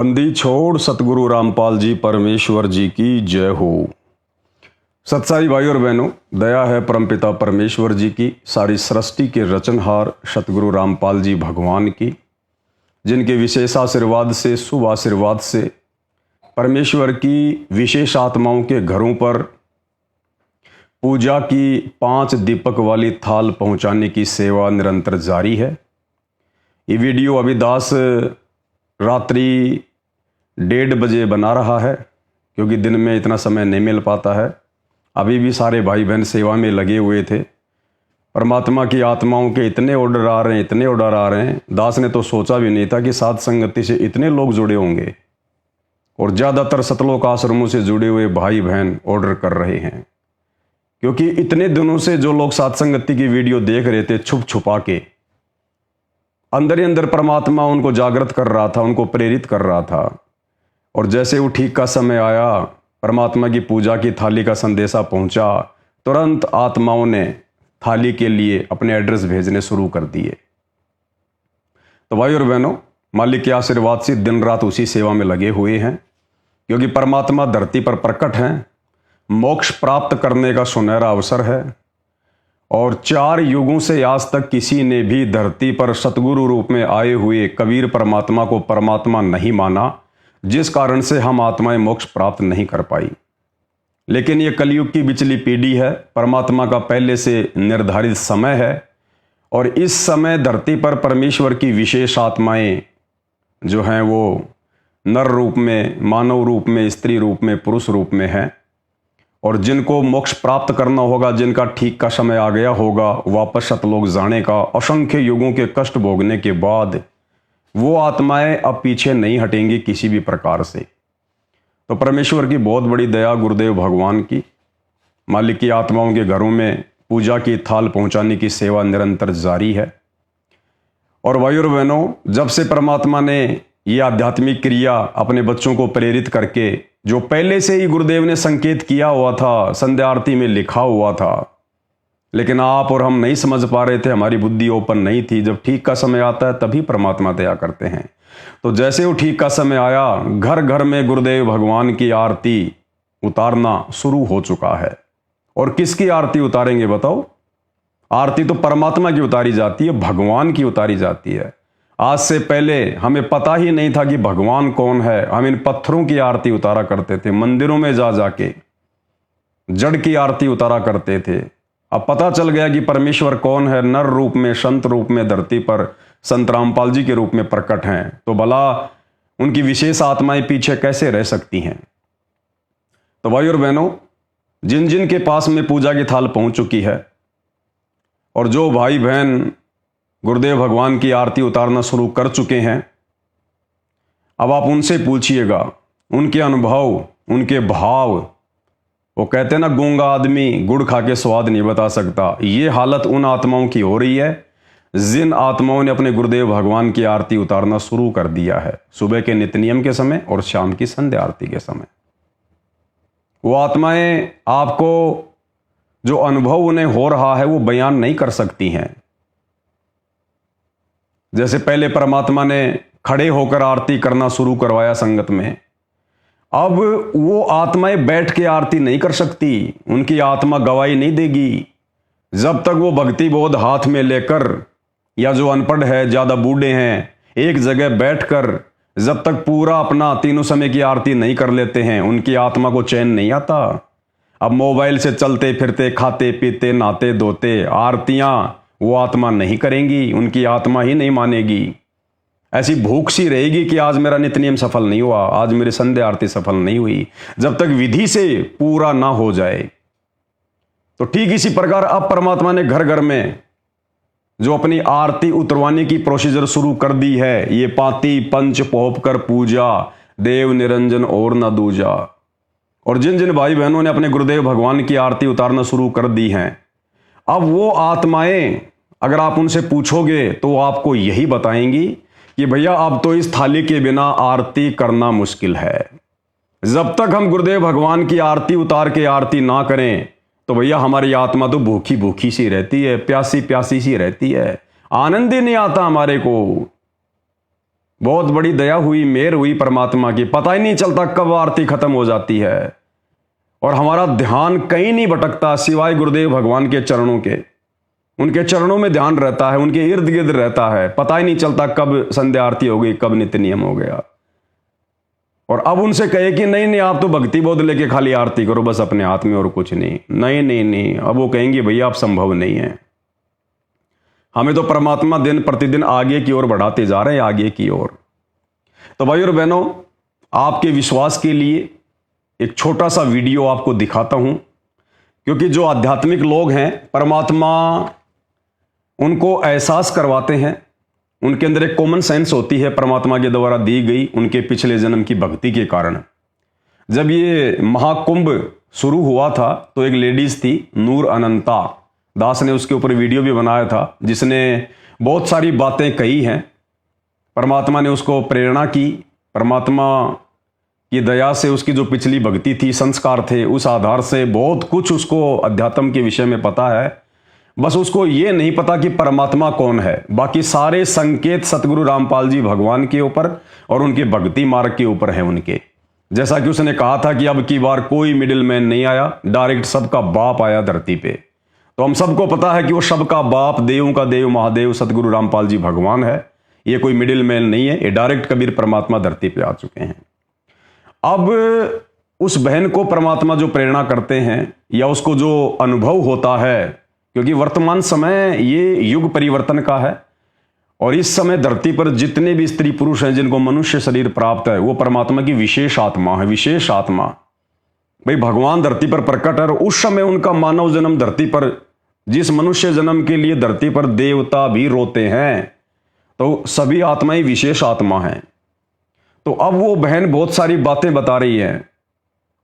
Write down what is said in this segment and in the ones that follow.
बंदी छोड़ सतगुरु रामपाल जी परमेश्वर जी की जय हो। सत्साई भाई और बहनों, दया है परमपिता परमेश्वर जी की, सारी सृष्टि के रचनहार सतगुरु रामपाल जी भगवान की, जिनके विशेष आशीर्वाद से, शुभ आशीर्वाद से परमेश्वर की विशेष आत्माओं के घरों पर पूजा की 5 दीपक वाली थाल पहुंचाने की सेवा निरंतर जारी है। ये वीडियो अभी दास रात्रि 1:30 बजे बना रहा है, क्योंकि दिन में इतना समय नहीं मिल पाता है। अभी भी सारे भाई बहन सेवा में लगे हुए थे। परमात्मा की आत्माओं के इतने ऑर्डर आ रहे हैं, इतने ऑर्डर आ रहे हैं, दास ने तो सोचा भी नहीं था कि साध संगति से इतने लोग जुड़े होंगे। और ज़्यादातर सतलोक आश्रमों से जुड़े हुए भाई बहन ऑर्डर कर रहे हैं, क्योंकि इतने दिनों से जो लोग साध संगति की वीडियो देख रहे थे छुप छुपा के, अंदर ही अंदर परमात्मा उनको जागृत कर रहा था, उनको प्रेरित कर रहा था। और जैसे वो ठीक का समय आया, परमात्मा की पूजा की थाली का संदेशा पहुंचा, तुरंत आत्माओं ने थाली के लिए अपने एड्रेस भेजने शुरू कर दिए। तो भाई और बहनों, मालिक के आशीर्वाद से दिन रात उसी सेवा में लगे हुए हैं, क्योंकि परमात्मा धरती पर प्रकट हैं। मोक्ष प्राप्त करने का सुनहरा अवसर है, और 4 युगों से आज तक किसी ने भी धरती पर सतगुरु रूप में आए हुए कबीर परमात्मा को परमात्मा नहीं माना, जिस कारण से हम आत्माएं मोक्ष प्राप्त नहीं कर पाई। लेकिन ये कलयुग की बिचली पीढ़ी है, परमात्मा का पहले से निर्धारित समय है, और इस समय धरती पर परमेश्वर की विशेष आत्माएं जो हैं वो नर रूप में, मानव रूप में, स्त्री रूप में, पुरुष रूप में हैं। और जिनको मोक्ष प्राप्त करना होगा, जिनका ठीक का समय आ गया होगा वापस सतलोक जाने का, असंख्य युगों के कष्ट भोगने के बाद वो आत्माएं अब पीछे नहीं हटेंगी किसी भी प्रकार से। तो परमेश्वर की बहुत बड़ी दया, गुरुदेव भगवान की, मालिक की आत्माओं के घरों में पूजा की थाल पहुंचाने की सेवा निरंतर जारी है। और भाई और बहनों, जब से परमात्मा ने ये आध्यात्मिक क्रिया अपने बच्चों को प्रेरित करके, जो पहले से ही गुरुदेव ने संकेत किया हुआ था, संध्या आरती में लिखा हुआ था, लेकिन आप और हम नहीं समझ पा रहे थे, हमारी बुद्धि ओपन नहीं थी। जब ठीक का समय आता है तभी परमात्मा दया करते हैं। तो जैसे वो ठीक का समय आया, घर घर में गुरुदेव भगवान की आरती उतारना शुरू हो चुका है। और किसकी आरती उतारेंगे बताओ? आरती तो परमात्मा की उतारी जाती है, भगवान की उतारी जाती है। आज से पहले हमें पता ही नहीं था कि भगवान कौन है। हम इन पत्थरों की आरती उतारा करते थे, मंदिरों में जा जाके जड़ की आरती उतारा करते थे। अब पता चल गया कि परमेश्वर कौन है, नर रूप में, संत रूप में धरती पर संत रामपाल जी के रूप में प्रकट हैं। तो भला उनकी विशेष आत्माएं पीछे कैसे रह सकती हैं? तो भाई और बहनों, जिन जिन के पास में पूजा की थाल पहुंच चुकी है, और जो भाई बहन गुरुदेव भगवान की आरती उतारना शुरू कर चुके हैं, अब आप उनसे पूछिएगा, उनके अनुभव, उनके भाव। वो कहते हैं ना, गूंगा आदमी गुड़ खा के स्वाद नहीं बता सकता। ये हालत उन आत्माओं की हो रही है जिन आत्माओं ने अपने गुरुदेव भगवान की आरती उतारना शुरू कर दिया है, सुबह के नित्य नियम के समय और शाम की संध्या आरती के समय। वो आत्माएं आपको जो अनुभव उन्हें हो रहा है वो बयान नहीं कर सकती हैं। जैसे पहले परमात्मा ने खड़े होकर आरती करना शुरू करवाया संगत में, अब वो आत्माएं बैठ के आरती नहीं कर सकती। उनकी आत्मा गवाही नहीं देगी जब तक वो भक्ति बोध हाथ में लेकर, या जो अनपढ़ है, ज्यादा बूढ़े हैं, एक जगह बैठकर जब तक पूरा अपना तीनों समय की आरती नहीं कर लेते हैं, उनकी आत्मा को चैन नहीं आता। अब मोबाइल से चलते फिरते, खाते पीते, नहाते धोते आरतियां वो आत्मा नहीं करेंगी, उनकी आत्मा ही नहीं मानेगी। ऐसी भूख सी रहेगी कि आज मेरा नित्य नियम सफल नहीं हुआ, आज मेरी संध्या आरती सफल नहीं हुई, जब तक विधि से पूरा ना हो जाए। तो ठीक इसी प्रकार अब परमात्मा ने घर घर में जो अपनी आरती उतरवाने की प्रोसीजर शुरू कर दी है, ये पाती पंच पोप कर पूजा, देव निरंजन और न दूजा। और जिन जिन भाई बहनों ने अपने गुरुदेव भगवान की आरती उतारना शुरू कर दी हैं, अब वो आत्माएं, अगर आप उनसे पूछोगे तो आपको यही बताएंगी कि भैया अब तो इस थाली के बिना आरती करना मुश्किल है। जब तक हम गुरुदेव भगवान की आरती उतार के आरती ना करें, तो भैया हमारी आत्मा तो भूखी भूखी सी रहती है, प्यासी प्यासी सी रहती है, आनंद ही नहीं आता हमारे को। बहुत बड़ी दया हुई, मेहर हुई परमात्मा की। पता ही नहीं चलता कब आरती खत्म हो जाती है और हमारा ध्यान कहीं नहीं भटकता सिवाय गुरुदेव भगवान के चरणों के। उनके चरणों में ध्यान रहता है, उनके इर्द गिर्द रहता है। पता ही नहीं चलता कब संध्या आरती हो गई, कब नित्य नियम हो गया। और अब उनसे कहे कि नहीं नहीं, आप तो भक्ति बोध लेके खाली आरती करो बस अपने हाथ में और कुछ नहीं। नहीं नहीं नहीं, अब वो कहेंगे भैया आप संभव नहीं है। हमें तो परमात्मा दिन प्रतिदिन आगे की ओर बढ़ाते जा रहे हैं, आगे की ओर। तो भाई और बहनों, आपके विश्वास के लिए एक छोटा सा वीडियो आपको दिखाता हूं, क्योंकि जो आध्यात्मिक लोग हैं परमात्मा उनको एहसास करवाते हैं। उनके अंदर एक कॉमन सेंस होती है परमात्मा के द्वारा दी गई उनके पिछले जन्म की भक्ति के कारण। जब ये महाकुंभ शुरू हुआ था तो एक लेडीज थी, नूर अनंता दास ने उसके ऊपर वीडियो भी बनाया था, जिसने बहुत सारी बातें कही हैं। परमात्मा ने उसको प्रेरणा की, परमात्मा की दया से उसकी जो पिछली भक्ति थी, संस्कार थे, उस आधार से बहुत कुछ उसको अध्यात्म के विषय में पता है। बस उसको ये नहीं पता कि परमात्मा कौन है। बाकी सारे संकेत सतगुरु रामपाल जी भगवान के ऊपर और उनके भक्ति मार्ग के ऊपर है उनके। जैसा कि उसने कहा था कि अब की बार कोई मिडिल मैन नहीं आया, डायरेक्ट सबका बाप आया धरती पे। तो हम सबको पता है कि वो सबका बाप, देवों का देव महादेव सतगुरु रामपाल जी भगवान है। ये कोई मिडिल मैन नहीं है, ये डायरेक्ट कबीर परमात्मा धरती पे आ चुके हैं। अब उस बहन को परमात्मा जो प्रेरणा करते हैं या उसको जो अनुभव होता है, क्योंकि वर्तमान समय ये युग परिवर्तन का है और इस समय धरती पर जितने भी स्त्री पुरुष हैं जिनको मनुष्य शरीर प्राप्त है, वो परमात्मा की विशेष आत्मा है। विशेष आत्मा भाई, भगवान धरती पर प्रकट है और उस समय उनका मानव जन्म धरती पर, जिस मनुष्य जन्म के लिए धरती पर देवता भी रोते हैं, तो सभी आत्माएं विशेष आत्मा हैं। तो अब वो बहन बहुत सारी बातें बता रही है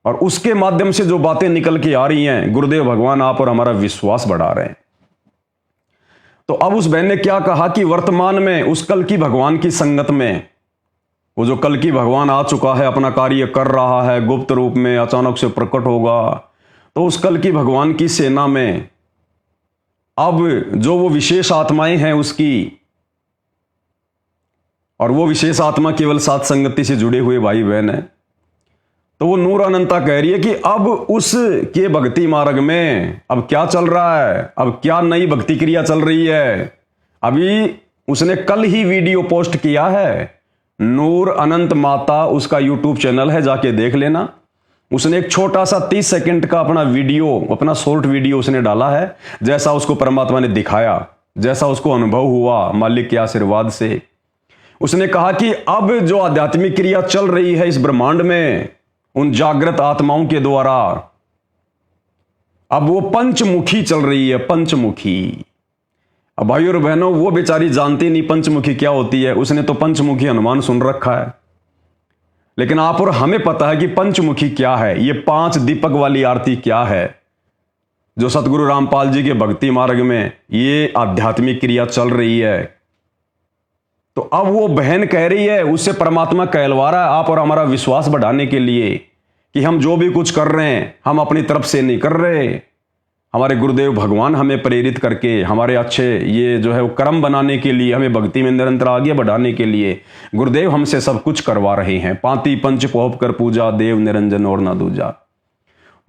और उसके माध्यम से जो बातें निकल के आ रही हैं, गुरुदेव भगवान आप और हमारा विश्वास बढ़ा रहे हैं। तो अब उस बहन ने क्या कहा कि वर्तमान में उस कल की भगवान की संगत में, वो जो कल की भगवान आ चुका है, अपना कार्य कर रहा है, गुप्त रूप में अचानक से प्रकट होगा, तो उस कल की भगवान की सेना में अब जो वो विशेष आत्माएं हैं उसकी, और वो विशेष आत्मा केवल साथ संगति से जुड़े हुए भाई बहन है। तो वो नूर अनंता कह रही है कि अब उस के भक्ति मार्ग में अब क्या चल रहा है, अब क्या नई भक्ति क्रिया चल रही है। अभी उसने कल ही वीडियो पोस्ट किया है, नूर अनंत माता उसका यूट्यूब चैनल है, जाके देख लेना। उसने एक छोटा सा 30 सेकंड का अपना वीडियो, अपना शॉर्ट वीडियो उसने डाला है, जैसा उसको परमात्मा ने दिखाया, जैसा उसको अनुभव हुआ मालिक के आशीर्वाद से। उसने कहा कि अब जो आध्यात्मिक क्रिया चल रही है इस ब्रह्मांड में उन जागृत आत्माओं के द्वारा, अब वो पंचमुखी चल रही है, पंचमुखी। अब भाई और बहनों, वो बेचारी जानती नहीं पंचमुखी क्या होती है। उसने तो पंचमुखी हनुमान सुन रखा है, लेकिन आप और हमें पता है कि पंचमुखी क्या है, ये 5 दीपक वाली आरती क्या है, जो सतगुरु रामपाल जी के भक्ति मार्ग में ये आध्यात्मिक क्रिया चल रही है। तो अब वो बहन कह रही है, उससे परमात्मा कहलवा रहा है आप और हमारा विश्वास बढ़ाने के लिए कि हम जो भी कुछ कर रहे हैं हम अपनी तरफ से नहीं कर रहे। हमारे गुरुदेव भगवान हमें प्रेरित करके हमारे अच्छे ये जो है वो कर्म बनाने के लिए, हमें भक्ति में निरंतर आगे बढ़ाने के लिए गुरुदेव हमसे सब कुछ करवा रहे हैं। पांति पंच पोप कर पूजा, देव निरंजन और ना दूजा।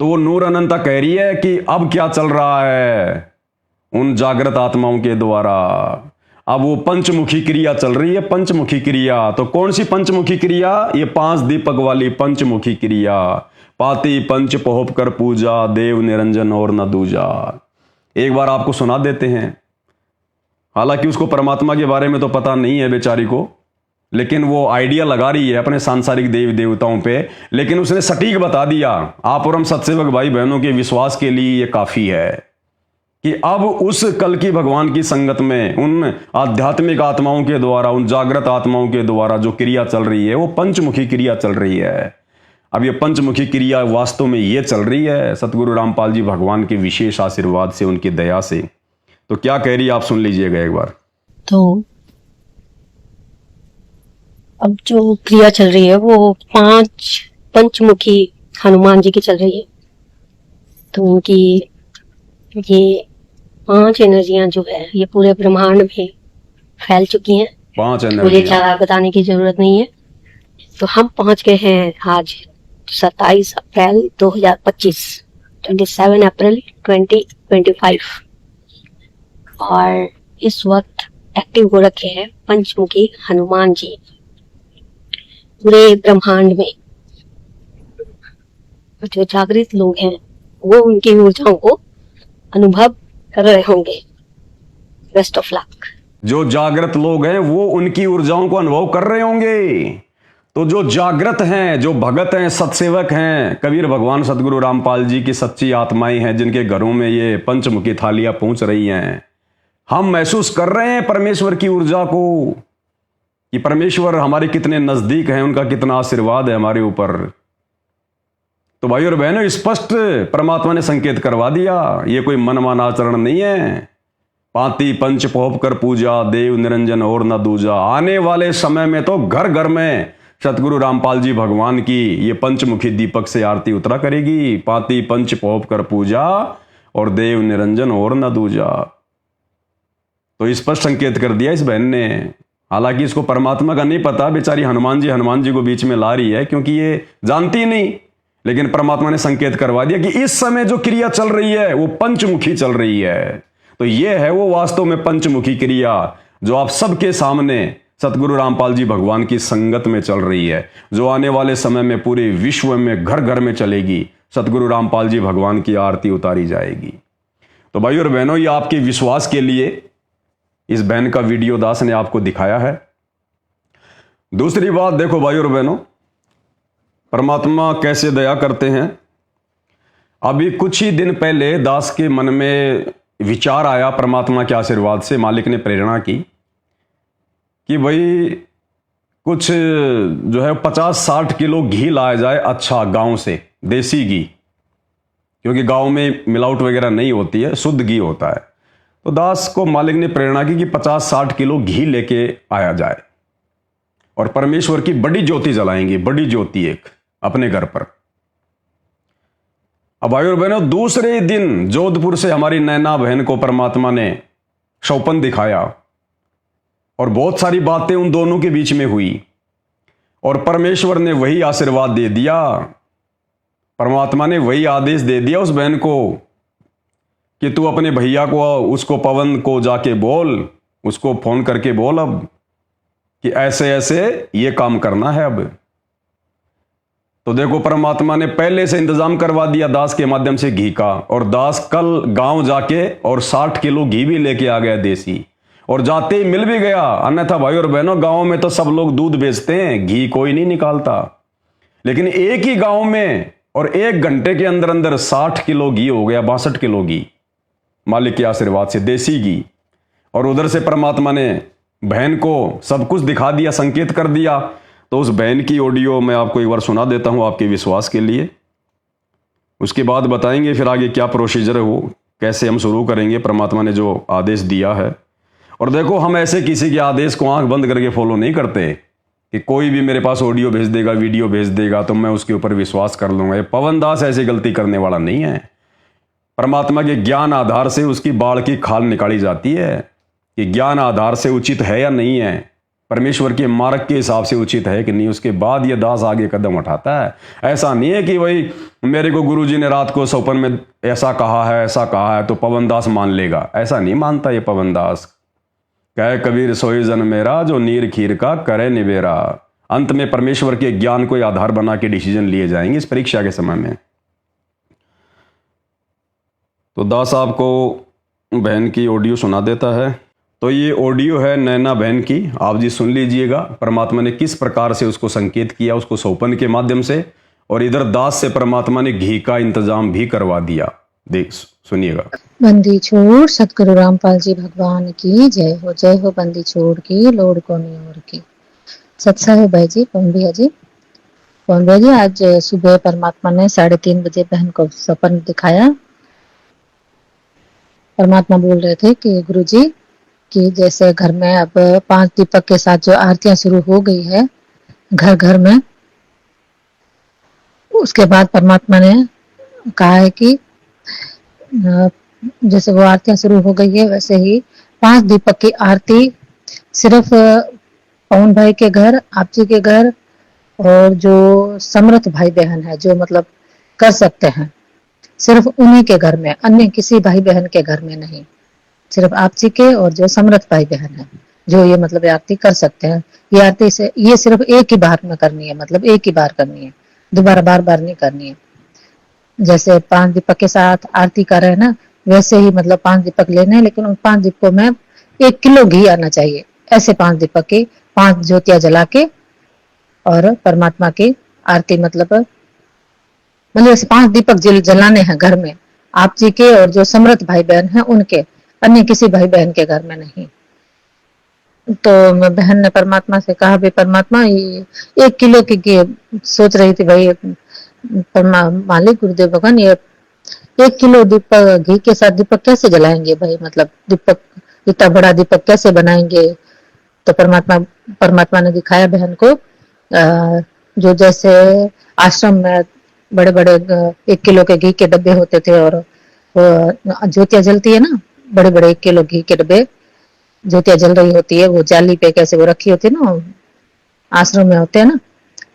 तो वो नूर अनंता कह रही है कि अब क्या चल रहा है उन जागृत आत्माओं के द्वारा, अब वो पंचमुखी क्रिया चल रही है। पंचमुखी क्रिया तो कौन सी पंचमुखी क्रिया? ये 5 दीपक वाली पंचमुखी क्रिया। पाती पंच पोहप कर पूजा, देव निरंजन और न दूजा। एक बार आपको सुना देते हैं। हालांकि उसको परमात्मा के बारे में तो पता नहीं है बेचारी को, लेकिन वो आइडिया लगा रही है अपने सांसारिक देवी देवताओं पे, लेकिन उसने सटीक बता दिया। आप और हम सत्सेवक भाई बहनों के विश्वास के लिए ये काफी है कि अब उस कल की भगवान की संगत में उन आध्यात्मिक आत्माओं के द्वारा, उन जागृत आत्माओं के द्वारा जो क्रिया चल रही है वो पंचमुखी क्रिया चल रही है। अब ये पंचमुखी क्रिया वास्तव में ये चल रही है सतगुरु रामपाल जी भगवान के विशेष आशीर्वाद से, उनकी दया से। तो क्या कह रही है आप सुन लीजिएगा एक बार। तो अब जो क्रिया चल रही है वो 5 पंचमुखी हनुमान जी की चल रही है। तो उनकी ये 5 एनर्जियां जो है ये पूरे ब्रह्मांड में फैल चुकी हैं 5 मुझे एनर्जी। ज़्यादा बताने की ज़रूरत नहीं है। तो हम पहुंच गए हैं आज 27 अप्रैल 2025, 27 अप्रैल 2025, और इस वक्त एक्टिव हो रखे हैं पंचमुखी हनुमान जी पूरे ब्रह्मांड में। जो जागृत लोग हैं वो उनकी ऊर्जाओं को अनुभव कर रहे होंगे। Best of luck. जो जागृत लोग हैं वो उनकी ऊर्जाओं को अनुभव कर रहे होंगे। तो जो जागृत हैं, जो भगत हैं, सत्सेवक हैं, कबीर भगवान सतगुरु रामपाल जी की सच्ची आत्माएं हैं, जिनके घरों में ये पंचमुखी थालियां पहुंच रही हैं, हम महसूस कर रहे हैं परमेश्वर की ऊर्जा को कि परमेश्वर हमारे कितने नजदीक हैं, उनका कितना आशीर्वाद है हमारे ऊपर। तो भाई और बहनों, स्पष्ट परमात्मा ने संकेत करवा दिया, ये कोई मनमाना आचरण नहीं है। पाती पंच पोप कर पूजा, देव निरंजन और न दूजा। आने वाले समय में तो घर घर में सतगुरु रामपाल जी भगवान की ये पंचमुखी दीपक से आरती उतरा करेगी। पाती पंच पोप कर पूजा और देव निरंजन और न दूजा। तो स्पष्ट संकेत कर दिया इस बहन ने। हालांकि इसको परमात्मा का नहीं पता, बेचारी हनुमान जी को बीच में ला रही है क्योंकि ये जानती नहीं। लेकिन परमात्मा ने संकेत करवा दिया कि इस समय जो क्रिया चल रही है वो पंचमुखी चल रही है। तो ये है वो वास्तव में पंचमुखी क्रिया जो आप सबके सामने सतगुरु रामपाल जी भगवान की संगत में चल रही है, जो आने वाले समय में पूरे विश्व में घर घर में चलेगी। सतगुरु रामपाल जी भगवान की आरती उतारी जाएगी। तो भाई और बहनों, ये आपके विश्वास के लिए इस बहन का वीडियो दास ने आपको दिखाया है। दूसरी बात देखो भाई और बहनों, परमात्मा कैसे दया करते हैं। अभी कुछ ही दिन पहले दास के मन में विचार आया, परमात्मा के आशीर्वाद से मालिक ने प्रेरणा की कि भाई कुछ जो है 50-60 किलो घी लाया जाए, अच्छा गांव से देसी घी, क्योंकि गांव में मिलावट वगैरह नहीं होती है, शुद्ध घी होता है। तो दास को मालिक ने प्रेरणा की कि 50-60 किलो घी लेके आया जाए और परमेश्वर की बड़ी ज्योति जलाएंगे, बड़ी ज्योति एक अपने घर पर। अब भाई और बहनों, दूसरे दिन जोधपुर से हमारी नैना बहन को परमात्मा ने सौपन दिखाया और बहुत सारी बातें उन दोनों के बीच में हुई और परमेश्वर ने वही आशीर्वाद दे दिया। परमात्मा ने वही आदेश दे दिया उस बहन को कि तू अपने भैया को, उसको पवन को जाके बोल, उसको फोन करके बोल अब कि ऐसे ऐसे ये काम करना है अब। तो देखो, परमात्मा ने पहले से इंतजाम करवा दिया दास के माध्यम से घी का, और दास कल गांव जाके और 60 किलो घी भी लेके आ गया देसी, और जाते ही मिल भी गया। अन्यथा भाई और बहनों, गांव में तो सब लोग दूध बेचते हैं, घी कोई नहीं निकालता। लेकिन एक ही गांव में और 1 घंटे के अंदर अंदर 60 किलो घी हो गया, 62 किलो घी मालिक के आशीर्वाद से, देसी घी। और उधर से परमात्मा ने बहन को सब कुछ दिखा दिया, संकेत कर दिया। तो उस बहन की ऑडियो मैं आपको एक बार सुना देता हूं आपके विश्वास के लिए। उसके बाद बताएंगे फिर आगे क्या प्रोसीजर है, वो कैसे हम शुरू करेंगे, परमात्मा ने जो आदेश दिया है। और देखो, हम ऐसे किसी के आदेश को आंख बंद करके फॉलो नहीं करते कि कोई भी मेरे पास ऑडियो भेज देगा, वीडियो भेज देगा तो मैं उसके ऊपर विश्वास कर लूंगा। ये पवन दास ऐसी गलती करने वाला नहीं है। परमात्मा के ज्ञान आधार से उसकी बाढ़ की खाल निकाली जाती है कि ज्ञान आधार से उचित है या नहीं है, परमेश्वर के मार्ग के हिसाब से उचित है कि नहीं, उसके बाद ये दास आगे कदम उठाता है। ऐसा नहीं है कि भाई मेरे को गुरुजी ने रात को सौपन में ऐसा कहा है, ऐसा कहा है तो पवन दास मान लेगा, ऐसा नहीं मानता ये पवन दास। कहे कबीर सोई जन मेरा, जो नीर खीर का करे निबेरा। अंत में परमेश्वर के ज्ञान को आधार बना के डिसीजन लिए जाएंगे इस परीक्षा के समय में। तो दास आपको बहन की ऑडियो सुना देता है। तो ये ऑडियो है नैना बहन की, आप जी सुन लीजिएगा परमात्मा ने किस प्रकार से उसको संकेत किया, उसको सौपन के माध्यम से, और इधर दास से परमात्मा ने घी का इंतजाम भी करवा दिया। देख सुनिएगा। बंदी छोड़ सतगुरु रामपाल जी भगवान की जय हो, जय हो। बंदी छोड़ की लोड को नहीं और की। सत्सा है भाई जी, पवन भैया जी। पवन भैया जी, आज सुबह परमात्मा ने 3:30 बजे बहन को सपन दिखाया। परमात्मा बोल रहे थे कि गुरुजी कि जैसे घर में अब 5 दीपक के साथ जो आरतियां शुरू हो गई है घर घर में, उसके बाद परमात्मा ने कहा है कि जैसे वो आरतियां शुरू हो गई है वैसे ही 5 दीपक की आरती सिर्फ पवन भाई के घर, आप जी के घर, और जो समर्थ भाई बहन है जो मतलब कर सकते हैं, सिर्फ उन्हीं के घर में, अन्य किसी भाई बहन के घर में नहीं। सिर्फ आप जी के और जो समर्थ भाई बहन है जो ये मतलब आरती कर सकते हैं। ये आरती से ये सिर्फ एक ही बार में करनी है, मतलब एक ही बार करनी है, दोबारा बार बार नहीं करनी है। जैसे 5 दीपक के साथ आरती कर रहे हैं ना, वैसे ही मतलब 5 दीपक लेने हैं, लेकिन उन 5 दीपकों में 1 किलो घी आना चाहिए। ऐसे 5 दीपक की 5 ज्योतियां जला के और परमात्मा की आरती मतलब ऐसे 5 दीपक जलाने हैं घर में, आप जी के और जो समर्थ भाई बहन है उनके, अन्य किसी भाई बहन के घर में नहीं। तो बहन ने परमात्मा से कहा, भाई परमात्मा ये 1 किलो की सोच रही थी भाई, मालिक गुरुदेव भगवान ये 1 किलो दीपक घी के साथ दीपक कैसे जलाएंगे भाई, मतलब दीपक इतना बड़ा दीपक कैसे बनाएंगे। तो परमात्मा परमात्मा ने दिखाया बहन को, जो जैसे आश्रम में बड़े बड़े 1 किलो के घी के डब्बे होते थे, और वो ज्योतियां जलती है ना, बड़े बड़े 1 किलो घी के डब्बे ज्योतियां जल रही होती है, वो जाली पे कैसे वो रखी होती है ना, आश्रम में होते हैं ना,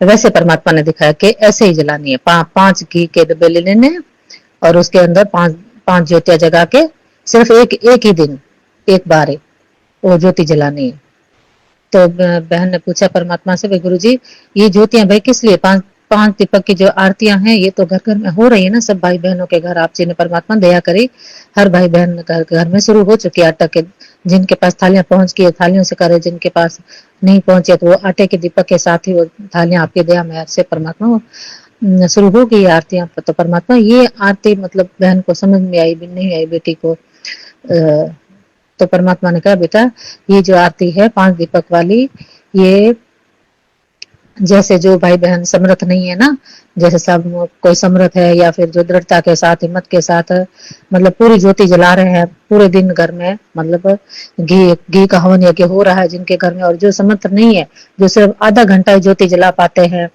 वैसे परमात्मा ने दिखाया कि ऐसे ही जलानी है। 5 घी के डब्बे ले लेने हैं और उसके अंदर 5 ज्योतियां जगा के सिर्फ एक ही दिन एक बार वो ज्योति जलानी है। तो बहन ने पूछा परमात्मा से, भाई गुरुजी ये ज्योतियां भाई किस लिए, 5 दीपक की जो आरतियां हैं ये तो घर घर में हो रही है ना, सब भाई बहनों के घर। आप जी ने परमात्मा दया करी, हर भाई बहन घर में शुरू हो चुकी है। आटा के जिनके पास थालियां पहुंच गई थालियों से करे, जिनके पास नहीं पहुंचे तो वो आटे के दीपक के साथ ही वो थालियां आपकी दया में से परमात्मा शुरू हो गई आरतियां। तो परमात्मा ये आरती मतलब बहन को समझ में आई भी नहीं आई बेटी को, तो परमात्मा ने कहा बेटा ये जो आरती है 5 दीपक वाली, ये जैसे जो भाई बहन समर्थ नहीं है ना, जैसे सब कोई समर्थ है या फिर जो दृढ़ता के साथ हिम्मत के साथ मतलब पूरी ज्योति जला रहे हैं पूरे दिन घर में, मतलब घी का हवन यज्ञ हो रहा है जिनके घर में, और जो समर्थ नहीं है जो सिर्फ आधा घंटा ही ज्योति जला पाते हैं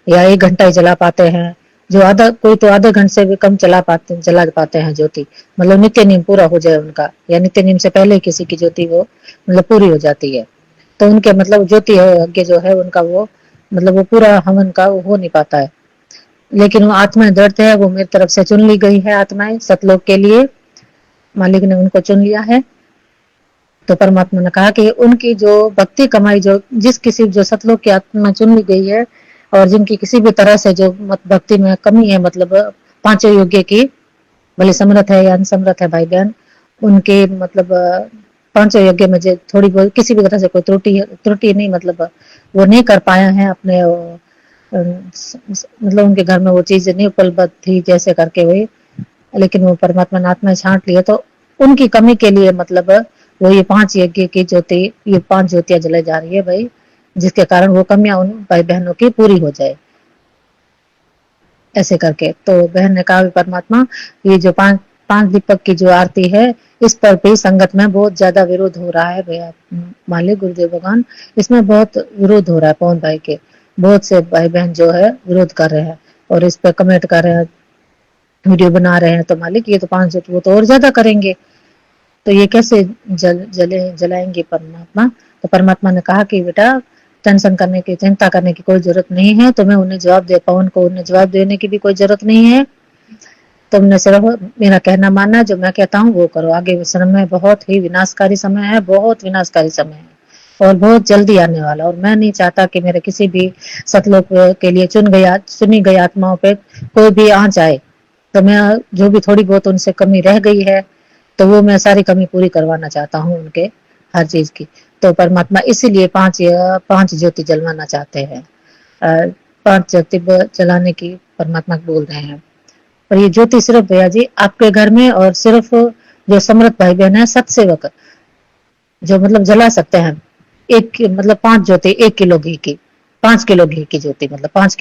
या 1 घंटा ही जला पाते हैं, जो कोई तो आधे घंटे से भी कम जला पाते हैं ज्योति, मतलब नित्य नियम पूरा हो जाए उनका, या नित्य नियम से पहले किसी की ज्योति वो मतलब पूरी हो जाती है, तो उनके मतलब ज्योति यज्ञ जो है उनका वो मतलब वो पूरा हवन का वो हो नहीं पाता है। लेकिन वो आत्माएं दृढ़ है, वो मेरी तरफ से चुन ली गई है आत्माएं सतलोक के लिए, मालिक ने उनको चुन लिया है। तो परमात्मा ने कहा कि उनकी जो भक्ति कमाई, जो जिस किसी जो सतलोक की आत्मा चुन ली गई है और जिनकी किसी भी तरह से जो भक्ति में कमी है, मतलब 5 योग्य की, भले समर्थ है या अनसमर्थ है भाई बहन, उनके मतलब 5 यज्ञ में जो थोड़ी बहुत किसी भी तरह से कोई त्रुटि नहीं, मतलब वो नहीं कर पाया है अपने मतलब उनके घर में वो चीज नहीं उपलब्ध थी जैसे करके हुई, लेकिन वो परमात्मा ने आत्मा छांट लिया, तो उनकी कमी के लिए मतलब वो ये 5 यज्ञ की ज्योति, ये 5 ज्योतियां जलाई जा रही है भाई, जिसके कारण वो कमियां उन भाई बहनों की पूरी हो जाए ऐसे करके। तो बहन ने कहा परमात्मा ये जो 5 दीपक की जो आरती है इस पर भी संगत में बहुत ज्यादा विरोध हो रहा है भैया, मालिक गुरुदेव भगवान इसमें बहुत विरोध हो रहा है, पवन भाई के बहुत से भाई बहन जो है विरोध कर रहे हैं और इस पर कमेंट कर रहे हैं, वीडियो बना रहे हैं, तो मालिक ये तो 5 वो तो और ज्यादा करेंगे, तो ये कैसे जलाएंगे परमात्मा। तो परमात्मा ने कहा कि बेटा टेंशन करने की चिंता करने की कोई जरूरत नहीं है, तुम्हें उन्हें जवाब दे पवन को उन्हें जवाब देने की भी कोई जरूरत नहीं है, तुमने सिर्फ मेरा कहना मानना, जो मैं कहता हूँ वो करो। आगे समय बहुत ही विनाशकारी समय है, बहुत विनाशकारी समय है और बहुत जल्दी आने वाला, और मैं नहीं चाहता कि मेरे किसी भी सतलोक के लिए चुनी गई आत्माओं पे कोई भी आंच आए, तो मैं जो भी थोड़ी बहुत उनसे कमी रह गई है तो वो मैं सारी कमी पूरी करवाना चाहता हूँ उनके हर चीज की। तो परमात्मा इसीलिए 5 ज्योति जलवाना चाहते हैं, 5 ज्योति जलाने की परमात्मा बोल रहे हैं। और ये ज्योति सिर्फ भैया जी आपके घर में और सिर्फ जो समर्थ भाई बहन है सतसेवक जो मतलब जला सकते हैं, एक मतलब 5 ज्योति 1 किलो घी की, 5 किलो घी की ज्योति, मतलब 5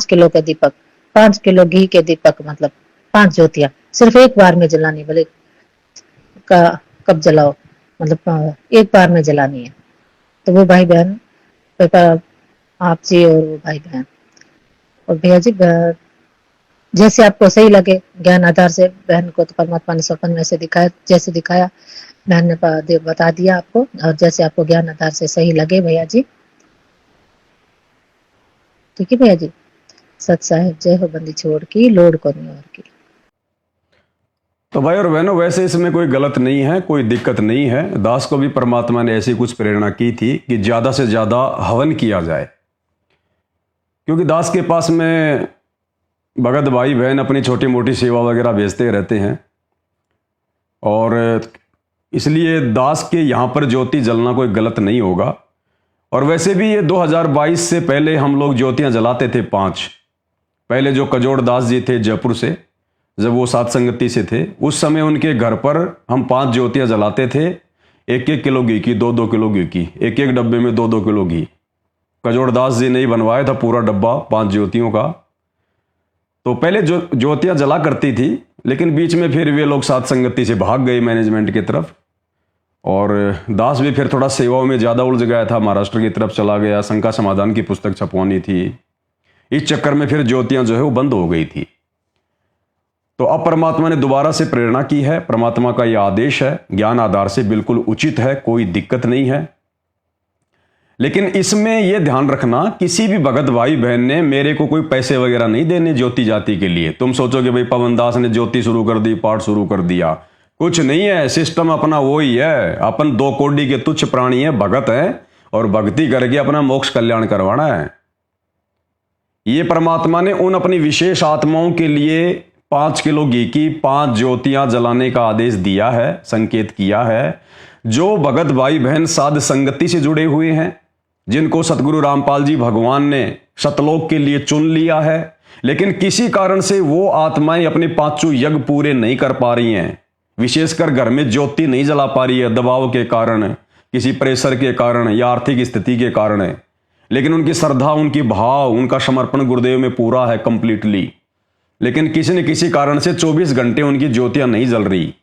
किलो के दीपक, 5 किलो घी के दीपक, मतलब 5 ज्योतियां सिर्फ एक बार में जलानी, भले कब जलाओ, मतलब एक बार में जलानी है। तो वो भाई बहन आप जी और वो भाई बहन और भैया जी जैसे आपको सही लगे ज्ञान आधार से, बहन को तो परमात्मा ने स्वप्न में से दिखाया, जैसे दिखाया बहन ने बता दिया आपको, और जैसे आपको ज्ञान आधार से सही लगे भैया जी ठीक है भैया जी। सत साहिब जय हो बंदी छोड़ की, लोड को नहीं और की। तो भाई और बहनों, वैसे इसमें कोई गलत नहीं है, कोई दिक्कत नहीं है। दास को भी परमात्मा ने ऐसी कुछ प्रेरणा की थी कि ज़्यादा से ज़्यादा हवन किया जाए, क्योंकि दास के पास में भगत भाई बहन अपनी छोटी मोटी सेवा वगैरह भेजते रहते हैं, और इसलिए दास के यहाँ पर ज्योति जलना कोई गलत नहीं होगा। और वैसे भी ये 2022 से पहले हम लोग ज्योतियाँ जलाते थे 5। पहले जो कजोड़ दास जी थे जयपुर से, जब वो सात संगति से थे, उस समय उनके घर पर हम 5 ज्योतियाँ जलाते थे। 1-1 किलो घी की, 2-2 किलो घी की, एक एक डब्बे में 2-2 किलो घी। कजोड़ दास जी ने ही बनवाया था पूरा डब्बा 5 ज्योतियों का। तो पहले जो ज्योतियाँ जला करती थी, लेकिन बीच में फिर वे लोग सात संगति से भाग गए मैनेजमेंट की तरफ, और दास भी फिर थोड़ा सेवाओं में ज़्यादा उलझ गया था, महाराष्ट्र की तरफ चला गया, शंका समाधान की पुस्तक छपवानी थी। इस चक्कर में फिर ज्योतियाँ जो है वो बंद हो गई थी। तो अब परमात्मा ने दोबारा से प्रेरणा की है। परमात्मा का यह आदेश है, ज्ञान आधार से बिल्कुल उचित है, कोई दिक्कत नहीं है। लेकिन इसमें यह ध्यान रखना, किसी भी भगत भाई बहन ने मेरे को कोई पैसे वगैरह नहीं देने ज्योति जाति के लिए। तुम सोचोगे भाई पवन दास ने ज्योति शुरू कर दी, पाठ शुरू कर दिया, कुछ नहीं है। सिस्टम अपना वो ही है। अपन 2 कोड़ी के तुच्छ प्राणी है, भगत है, और भक्ति करके अपना मोक्ष कल्याण करवाना है। ये परमात्मा ने उन अपनी विशेष आत्माओं के लिए 5 किलो घी की 5 ज्योतियां जलाने का आदेश दिया है, संकेत किया है, जो भगत भाई बहन साध संगति से जुड़े हुए हैं, जिनको सतगुरु रामपाल जी भगवान ने सतलोक के लिए चुन लिया है, लेकिन किसी कारण से वो आत्माएं अपने 5 यज्ञ पूरे नहीं कर पा रही हैं। विशेषकर घर में ज्योति नहीं जला पा रही है, दबाव के कारण, किसी प्रेशर के कारण या आर्थिक स्थिति के कारण है। लेकिन उनकी श्रद्धा, उनकी भाव, उनका समर्पण गुरुदेव में पूरा है कंप्लीटली, लेकिन किसी न किसी कारण से 24 घंटे उनकी ज्योतियां नहीं जल रही।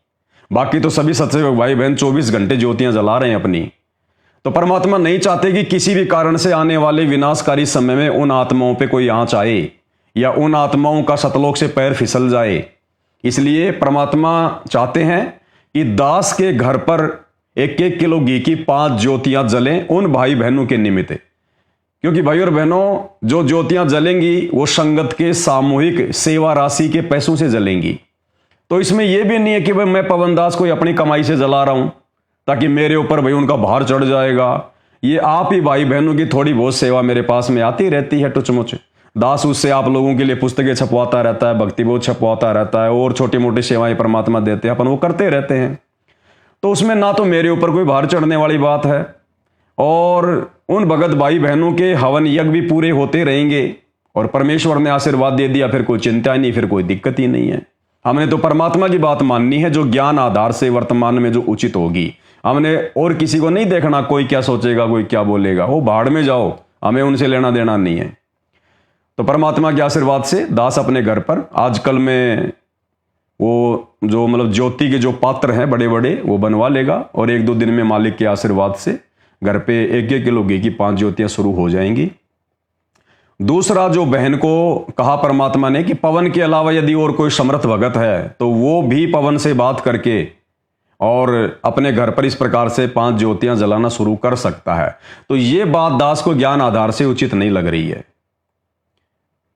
बाकी तो सभी सत्संग भाई बहन 24 घंटे ज्योतियां जला रहे हैं अपनी। तो परमात्मा नहीं चाहते कि किसी भी कारण से आने वाले विनाशकारी समय में उन आत्माओं पे कोई आंच आए या उन आत्माओं का सतलोक से पैर फिसल जाए। इसलिए परमात्मा चाहते हैं कि दास के घर पर 1-1 किलो घी की 5 ज्योतियां जलें उन भाई बहनों के निमित्त। क्योंकि भाई और बहनों, जो ज्योतियां जलेंगी वो संगत के सामूहिक सेवा राशि के पैसों से जलेंगी। तो इसमें यह भी नहीं है कि भाई मैं पवन दास को अपनी कमाई से जला रहा हूं ताकि मेरे ऊपर भाई उनका भार चढ़ जाएगा। ये आप ही भाई बहनों की थोड़ी बहुत सेवा मेरे पास में आती रहती है टुचमुच। दास उससे आप लोगों के लिए पुस्तकें छपवाता रहता है, भक्ति बोध छपवाता रहता है, और छोटी मोटी सेवाएं परमात्मा देते हैं, अपन वो करते रहते हैं। तो उसमें ना तो मेरे ऊपर कोई भार चढ़ने वाली बात है, और उन भगत भाई बहनों के हवन यज्ञ भी पूरे होते रहेंगे, और परमेश्वर ने आशीर्वाद दे दिया, फिर कोई चिंता नहीं, फिर कोई दिक्कत ही नहीं है। हमने तो परमात्मा की बात माननी है, जो ज्ञान आधार से वर्तमान में जो उचित होगी। हमने और किसी को नहीं देखना, कोई क्या सोचेगा, कोई क्या बोलेगा, वो भाड़ में जाओ, हमें उनसे लेना देना नहीं है। तो परमात्मा के आशीर्वाद से दास अपने घर पर आजकल में वो जो मतलब ज्योति के जो पात्र हैं बड़े बड़े वो बनवा लेगा, और 1-2 दिन में मालिक के आशीर्वाद से घर पे 1-1 किलो घी की 5 ज्योतियां शुरू हो जाएंगी। दूसरा, जो बहन को कहा परमात्मा ने कि पवन के अलावा यदि और कोई समर्थ भगत है तो वो भी पवन से बात करके और अपने घर पर इस प्रकार से 5 ज्योतियां जलाना शुरू कर सकता है। तो ये बात दास को ज्ञान आधार से उचित नहीं लग रही है,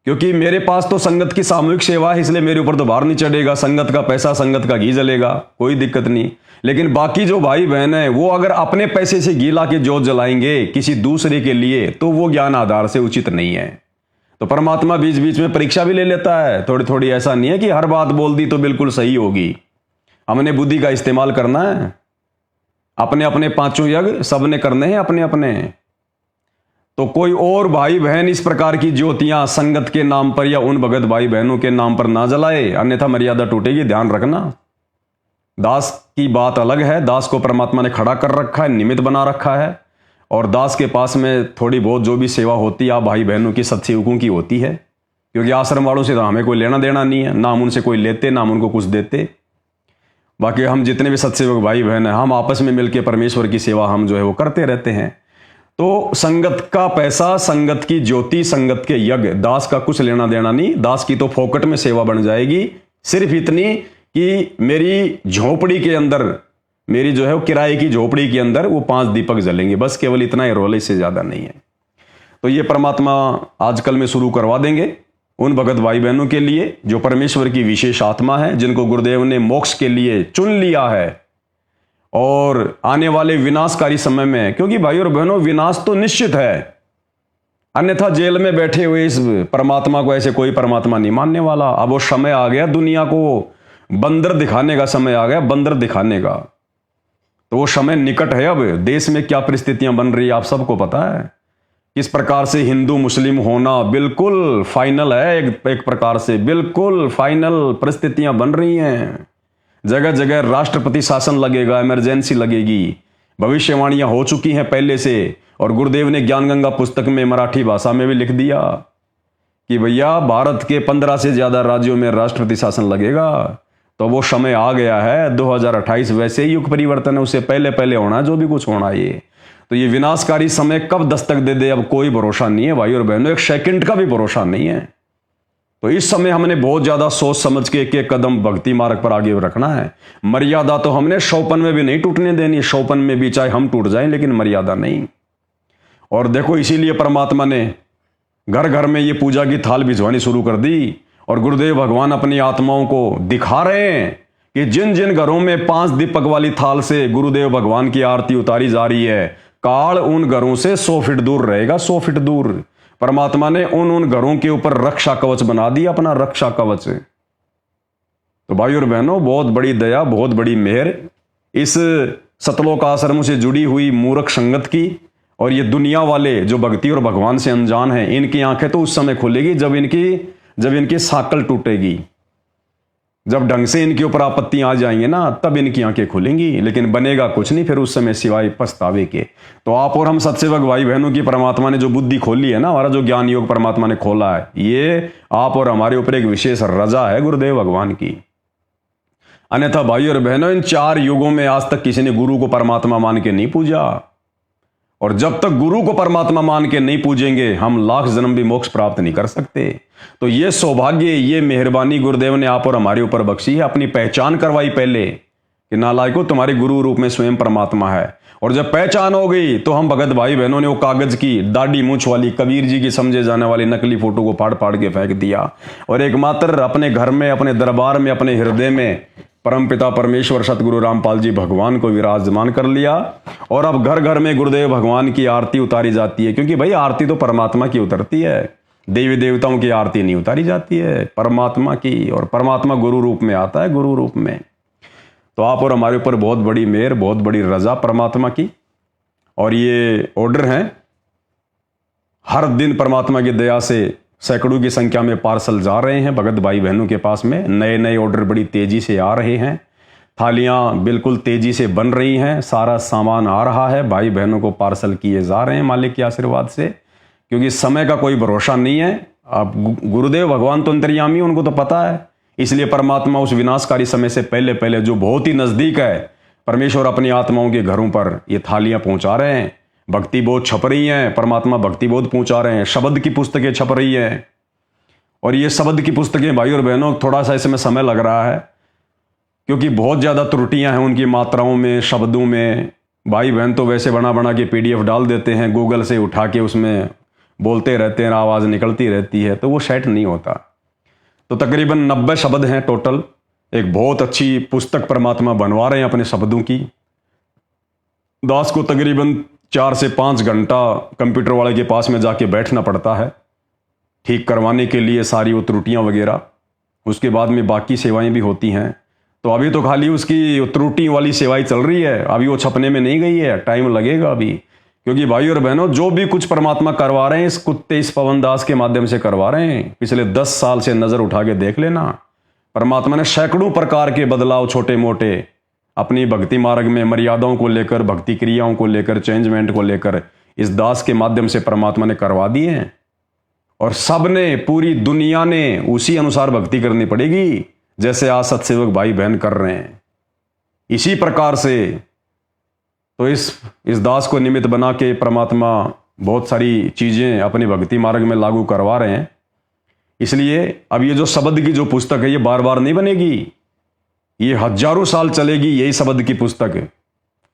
क्योंकि मेरे पास तो संगत की सामूहिक सेवा है, इसलिए मेरे ऊपर तो भार नहीं चढ़ेगा। संगत का पैसा, संगत का घी जलेगा, कोई दिक्कत नहीं। लेकिन बाकी जो भाई बहन है वो अगर अपने पैसे से घी ला के जोत जलाएंगे किसी दूसरे के लिए, तो वो ज्ञान आधार से उचित नहीं है। तो परमात्मा बीच बीच में परीक्षा भी ले लेता है थोड़ी थोड़ी। ऐसा नहीं है कि हर बात बोल दी तो बिल्कुल सही होगी। हमने बुद्धि का इस्तेमाल करना है। अपने अपने 5 यज्ञ सबने करने हैं अपने अपने। तो कोई और भाई बहन इस प्रकार की ज्योतियां संगत के नाम पर या उन भगत भाई बहनों के नाम पर ना जलाए, अन्यथा मर्यादा टूटेगी, ध्यान रखना। दास की बात अलग है। दास को परमात्मा ने खड़ा कर रखा है, निमित्त बना रखा है, और दास के पास में थोड़ी बहुत जो भी सेवा होती है आप भाई बहनों की सत्सेवकों की होती है, क्योंकि आश्रम वालों से तो हमें कोई लेना देना नहीं है, ना हम उनसे कोई लेते ना हम उनको कुछ देते। बाकी हम जितने भी सत्सेवक भाई बहन हैं, हम आपस में मिलकर परमेश्वर की सेवा हम जो है वो करते रहते हैं। तो संगत का पैसा, संगत की ज्योति, संगत के यज्ञ, दास का कुछ लेना देना नहीं। दास की तो फोकट में सेवा बन जाएगी, सिर्फ इतनी कि मेरी झोपड़ी के अंदर, मेरी जो है वो किराए की झोपड़ी के अंदर वो 5 दीपक जलेंगे, बस केवल इतना ही रोल, इससे ज्यादा नहीं है। तो ये परमात्मा आजकल में शुरू करवा देंगे उन भगत भाई बहनों के लिए जो परमेश्वर की विशेष आत्मा है, जिनको गुरुदेव ने मोक्ष के लिए चुन लिया है। और आने वाले विनाशकारी समय में, क्योंकि भाई और बहनों विनाश तो निश्चित है, अन्यथा जेल में बैठे हुए इस परमात्मा को ऐसे कोई परमात्मा नहीं मानने वाला। अब वो समय आ गया, दुनिया को बंदर दिखाने का समय आ गया, बंदर दिखाने का। तो वो समय निकट है। अब देश में क्या परिस्थितियां बन रही है आप सबको पता है। किस प्रकार से हिंदू मुस्लिम होना बिल्कुल फाइनल है, एक प्रकार से बिल्कुल फाइनल परिस्थितियां बन रही हैं। जगह जगह राष्ट्रपति शासन लगेगा, इमरजेंसी लगेगी। भविष्यवाणियां हो चुकी हैं पहले से, और गुरुदेव ने ज्ञान गंगा पुस्तक में मराठी भाषा में भी लिख दिया कि भैया भारत के 15 से ज्यादा राज्यों में राष्ट्रपति शासन लगेगा। तो वो समय आ गया है। 2028 वैसे ही युग परिवर्तन है, उससे पहले पहले होना जो भी कुछ होना। ये तो ये विनाशकारी समय कब दस्तक दे दे अब कोई भरोसा नहीं है भाई और बहनों, एक सेकंड का भी भरोसा नहीं है। तो इस समय हमने बहुत ज्यादा सोच समझ के एक एक कदम भक्ति मार्ग पर आगे रखना है। मर्यादा तो हमने शौपन में भी नहीं टूटने देनी, शौपन में भी चाहे हम टूट जाएं, लेकिन मर्यादा नहीं। और देखो इसीलिए परमात्मा ने घर घर में ये पूजा की थाल भिजवानी शुरू कर दी। और गुरुदेव भगवान अपनी आत्माओं को दिखा रहे हैं कि जिन जिन घरों में 5 दीपक वाली थाल से गुरुदेव भगवान की आरती उतारी जा रही है, काल उन घरों से 100 फीट दूर रहेगा, 100 फीट दूर। परमात्मा ने उन घरों के ऊपर रक्षा कवच बना दिया, अपना रक्षा कवच। तो भाई और बहनों, बहुत बड़ी दया, बहुत बड़ी मेहर इस सतलोक आश्रम से जुड़ी हुई मूर्ख संगत की। और ये दुनिया वाले जो भक्ति और भगवान से अनजान हैं, इनकी आंखें तो उस समय खुलेगी जब इनकी साकल टूटेगी, जब ढंग से इनके ऊपर आपत्तियां आ जाएंगे ना, तब इनकी आंखें खुलेंगी। लेकिन बनेगा कुछ नहीं फिर उस समय सिवाय पछतावे के। तो आप और हम सत्सेवक भाई बहनों की परमात्मा ने जो बुद्धि खोली है ना, हमारा जो ज्ञान योग परमात्मा ने खोला है, ये आप और हमारे ऊपर एक विशेष रजा है गुरुदेव भगवान की। अन्यथा भाई और बहनों, इन 4 युगों में आज तक किसी ने गुरु को परमात्मा मान के नहीं पूजा। और जब तक गुरु को परमात्मा मान के नहीं पूजेंगे, हम लाख जन्म भी मोक्ष प्राप्त नहीं कर सकते। तो ये सौभाग्य, ये मेहरबानी गुरुदेव ने आप और हमारे ऊपर बख्शी है। अपनी पहचान करवाई पहले कि नालायको तुम्हारे गुरु रूप में स्वयं परमात्मा है। और जब पहचान हो गई तो हम भगत भाई बहनों ने वो कागज की दाढ़ी मूंछ वाली कबीर जी की समझे जाने वाली नकली फोटो को फाड़ फाड़ के फेंक दिया, और एकमात्र अपने घर में, अपने दरबार में, अपने हृदय में परमपिता परमेश्वर सतगुरु रामपाल जी भगवान को विराजमान कर लिया। और अब घर घर में गुरुदेव भगवान की आरती उतारी जाती है, क्योंकि भाई आरती तो परमात्मा की उतरती है, देवी देवताओं की आरती नहीं उतारी जाती है, परमात्मा की। और परमात्मा गुरु रूप में आता है, गुरु रूप में। तो आप और हमारे ऊपर बहुत बड़ी मेहर, बहुत बड़ी रजा परमात्मा की। और ये ऑर्डर हैं, हर दिन परमात्मा की दया से सैकड़ों की संख्या में पार्सल जा रहे हैं भगत भाई बहनों के पास में। नए नए ऑर्डर बड़ी तेजी से आ रहे हैं, थालियां बिल्कुल तेजी से बन रही हैं, सारा सामान आ रहा है, भाई बहनों को पार्सल किए जा रहे हैं मालिक के आशीर्वाद से। क्योंकि समय का कोई भरोसा नहीं है। अब गुरुदेव भगवान तो अंतर्यामी, उनको तो पता है। इसलिए परमात्मा उस विनाशकारी समय से पहले पहले, जो बहुत ही नजदीक है, परमेश्वर अपनी आत्माओं के घरों पर ये थालियां पहुंचा रहे हैं। भक्ति बोध छप रही हैं, परमात्मा भक्ति बोध पहुंचा रहे हैं, शब्द की पुस्तकें छप रही हैं। और ये शब्द की पुस्तकें भाई और बहनों, थोड़ा सा इसमें समय लग रहा है, क्योंकि बहुत ज़्यादा त्रुटियां हैं उनकी मात्राओं में, शब्दों में। भाई बहन तो वैसे बना बना के PDF डाल देते हैं, गूगल से उठा के उसमें बोलते रहते हैं, आवाज़ निकलती रहती है, तो वो सेट नहीं होता। तो तकरीबन 90 शब्द हैं टोटल। एक बहुत अच्छी पुस्तक परमात्मा बनवा रहे हैं अपने शब्दों की। दास को तकरीबन 4 से 5 घंटा कंप्यूटर वाले के पास में जाके बैठना पड़ता है ठीक करवाने के लिए सारी वो त्रुटियां वगैरह। उसके बाद में बाकी सेवाएं भी होती हैं। तो अभी तो खाली उसकी त्रुटि वाली सेवाएं चल रही है, अभी वो छपने में नहीं गई है, टाइम लगेगा अभी। क्योंकि भाई और बहनों, जो भी कुछ परमात्मा करवा रहे हैं इस कुत्ते, इस पवन दास के माध्यम से करवा रहे हैं। पिछले 10 साल से नजर उठा के देख लेना, परमात्मा ने सैकड़ों प्रकार के बदलाव छोटे मोटे अपनी भक्ति मार्ग में, मर्यादाओं को लेकर, भक्ति क्रियाओं को लेकर, चेंजमेंट को लेकर इस दास के माध्यम से परमात्मा ने करवा दिए हैं। और सबने, पूरी दुनिया ने उसी अनुसार भक्ति करनी पड़ेगी जैसे आज सत्सेवक भाई बहन कर रहे हैं। इसी प्रकार से तो इस दास को निमित्त बना के परमात्मा बहुत सारी चीजें अपनी भक्ति मार्ग में लागू करवा रहे हैं। इसलिए अब ये जो शब्द की जो पुस्तक है, ये बार बार नहीं बनेगी, ये हजारों साल चलेगी यही शब्द की पुस्तक।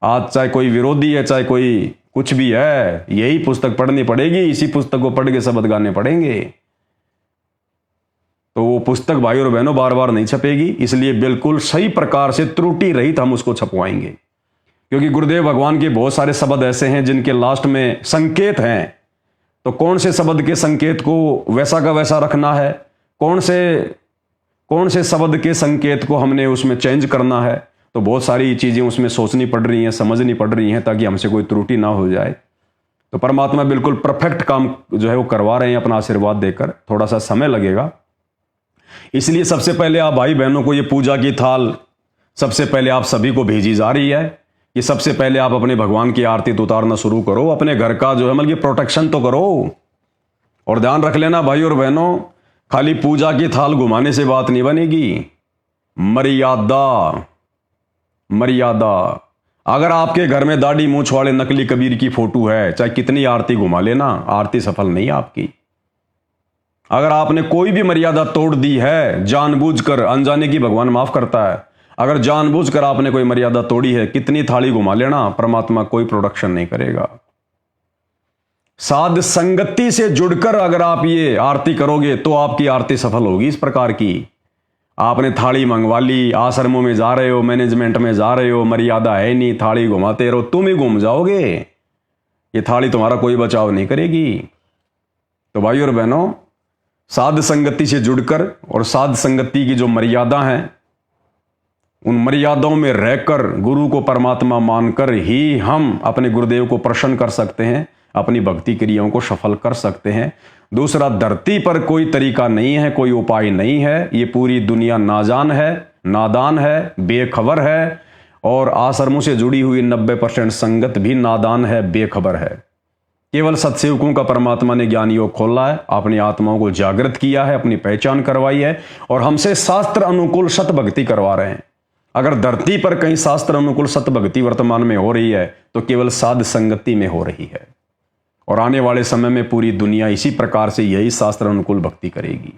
आज चाहे कोई विरोधी है, चाहे कोई कुछ भी है, यही पुस्तक पढ़नी पड़ेगी, इसी पुस्तक को पढ़ के शब्द गाने पड़ेंगे। तो वो पुस्तक भाई और बहनों बार बार नहीं छपेगी, इसलिए बिल्कुल सही प्रकार से त्रुटि रहित हम उसको छपवाएंगे। क्योंकि गुरुदेव भगवान के बहुत सारे शब्द ऐसे हैं जिनके लास्ट में संकेत हैं, तो कौन से शब्द के संकेत को वैसा का वैसा रखना है, कौन से शब्द के संकेत को हमने उसमें चेंज करना है, तो बहुत सारी चीज़ें उसमें सोचनी पड़ रही हैं, समझनी पड़ रही हैं, ताकि हमसे कोई त्रुटि ना हो जाए। तो परमात्मा बिल्कुल परफेक्ट काम जो है वो करवा रहे हैं अपना आशीर्वाद देकर। थोड़ा सा समय लगेगा, इसलिए सबसे पहले आप भाई बहनों को ये पूजा की थाल सबसे पहले आप सभी को भेजी जा रही है कि सबसे पहले आप अपने भगवान की आरती तो उतारना शुरू करो, अपने घर का जो है मतलब प्रोटेक्शन तो करो। और ध्यान रख लेना भाई और बहनों, खाली पूजा की थाल घुमाने से बात नहीं बनेगी, मर्यादा। अगर आपके घर में दाढ़ी मूंछ वाले नकली कबीर की फोटो है, चाहे कितनी आरती घुमा लेना, आरती सफल नहीं आपकी। अगर आपने कोई भी मर्यादा तोड़ दी है जानबूझकर, अनजाने की भगवान माफ करता है, अगर जानबूझकर आपने कोई मर्यादा तोड़ी है, कितनी थाली घुमा लेना, परमात्मा कोई प्रोडक्शन नहीं करेगा। साध संगति से जुड़कर अगर आप ये आरती करोगे तो आपकी आरती सफल होगी। इस प्रकार की आपने थाली मंगवा ली, आश्रमों में जा रहे हो, मैनेजमेंट में जा रहे हो, मर्यादा है नहीं, थाली घुमाते रहो, तुम ही घूम जाओगे, ये थाली तुम्हारा कोई बचाव नहीं करेगी। तो भाई और बहनों, साध संगति से जुड़कर और साध संगति की जो मर्यादा है, उन मर्यादाओं में रहकर गुरु को परमात्मा मानकर ही हम अपने गुरुदेव को प्रसन्न कर सकते हैं, अपनी भक्ति क्रियाओं को सफल कर सकते हैं। दूसरा, धरती पर कोई तरीका नहीं है, कोई उपाय नहीं है। ये पूरी दुनिया नाजान है, नादान है, बेखबर है, और आश्रमों से जुड़ी हुई 90% संगत भी नादान है, बेखबर है। केवल सत्सेवकों का परमात्मा ने ज्ञान योग खोला है, अपनी आत्माओं को जागृत किया है, अपनी पहचान करवाई है, और हमसे शास्त्र अनुकूल सत भक्ति करवा रहे हैं। अगर धरती पर कहीं शास्त्र अनुकूल सत भक्ति वर्तमान में हो रही है तो केवल साध संगति में हो रही है, और आने वाले समय में पूरी दुनिया इसी प्रकार से यही शास्त्र अनुकूल भक्ति करेगी।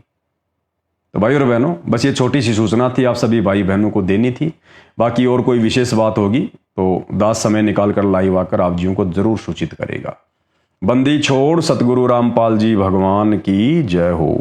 तो भाई और बहनों, बस ये छोटी सी सूचना थी, आप सभी भाई बहनों को देनी थी। बाकी और कोई विशेष बात होगी तो दास समय निकाल कर लाइव आकर आप जियों को जरूर सूचित करेगा। बंदी छोड़ सतगुरु रामपाल जी भगवान की जय हो।